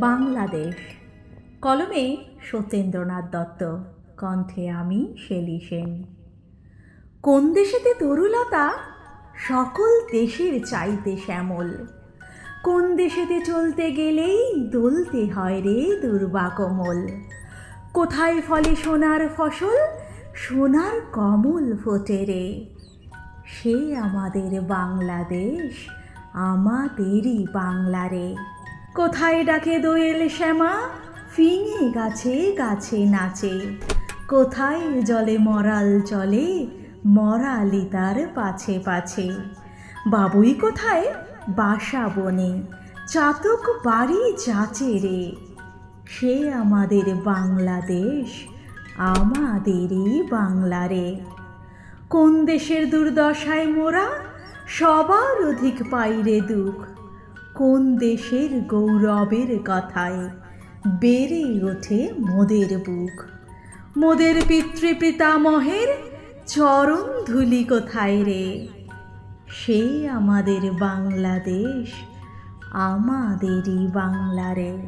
বাংলাদেশ। কলমে সত্যেন্দ্রনাথ দত্ত, কণ্ঠে আমি শেলী সেন। কোন দেশেতে তরুলতা সকল দেশের চাইতে শ্যামল। কোন দেশেতে চলতে গেলেই দলতে হয় রে দুর্বা কোমল। কোথায় ফলে সোনার ফসল, সোনার কমল ফোটে রে। সে আমাদের বাংলাদেশ, আমাদেরই বাংলা রে। কোথায় ডাকে দোয়েল শ্যামা, ফিঙে গাছে গাছে নাচে। কোথায় জলে মরাল চলে, মরালি তার পাছে পাছে। বাবুই কোথায় বাসা বনে, চাতক বাড়ি যাচে রে। সে আমাদের বাংলাদেশ, আমাদেরই বাংলা রে। কোন দেশের দুর্দশায় মোরা, সবার অধিক পাই রে দুঃখ। কোন দেশের গৌরবের কথায় বেড়ে ওঠে মোদের বুক। মোদের পিতৃপিতামহের চরণ ধুলি কোথায় রে। সে আমাদের বাংলাদেশ, আমাদেরই বাংলা রে।